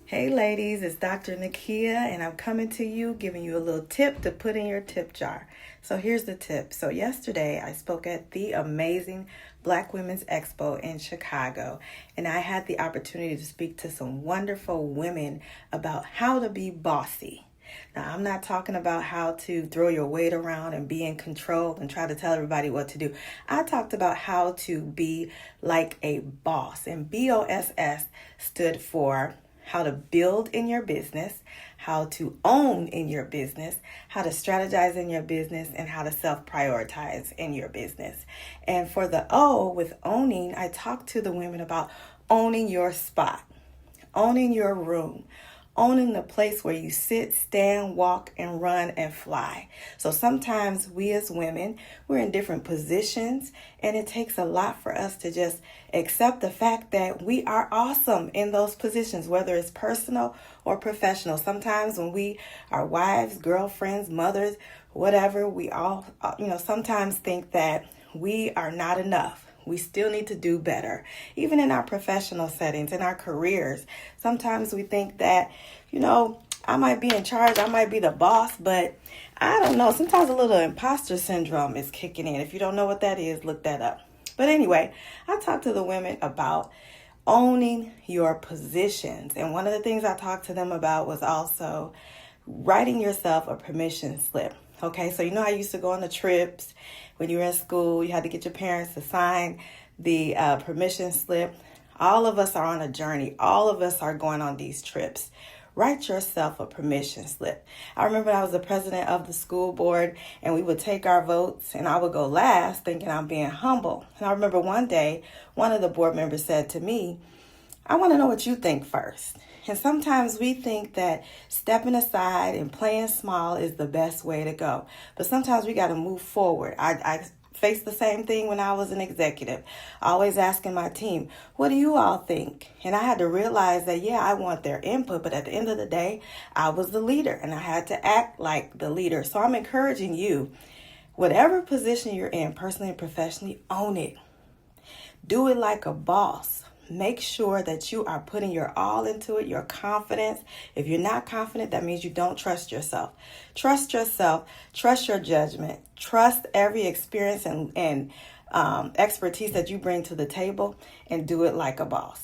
Hey ladies, it's Dr. Nakia and I'm coming to you giving you a little tip to put in your tip jar. So here's the tip. So yesterday I spoke at the amazing Black Women's Expo in Chicago, and I had the opportunity to speak to some wonderful women about how to be bossy. Now, I'm not talking about how to throw your weight around and be in control and try to tell everybody what to do. I talked about how to be like a boss, and B.O.S.S. stood for how to build in your business, how to own in your business, how to strategize in your business, and how to self-prioritize in your business. And for the O with owning, I talked to the women about owning your spot, owning your room, owning the place where you sit, stand, walk, and run and fly. So sometimes we as women, we're in different positions, and it takes a lot for us to just accept the fact that we are awesome in those positions, whether it's personal or professional. Sometimes when we are wives, girlfriends, mothers, whatever, we all, sometimes think that we are not enough. We still need to do better. Even in our professional settings, in our careers, sometimes we think that, I might be in charge, I might be the boss, but I don't know. Sometimes a little imposter syndrome is kicking in. If you don't know what that is, look that up. But anyway, I talked to the women about owning your positions. And one of the things I talked to them about was also writing yourself a permission slip. Okay, so I used to go on the trips when you were in school. You had to get your parents to sign the permission slip. All of us are on a journey. All of us are going on these trips. Write yourself a permission slip. I remember I was the president of the school board, and we would take our votes, and I would go last thinking I'm being humble. And I remember one day, one of the board members said to me, I want to know what you think first. And sometimes we think that stepping aside and playing small is the best way to go. But sometimes we got to move forward. I faced the same thing when I was an executive, always asking my team, what do you all think? And I had to realize that, I want their input, but at the end of the day, I was the leader and I had to act like the leader. So I'm encouraging you, whatever position you're in, personally and professionally, own it. Do it like a boss. Make sure that you are putting your all into it, your confidence. If you're not confident, that means you don't trust yourself. Trust yourself, trust your judgment, trust every experience and expertise that you bring to the table, and do it like a boss.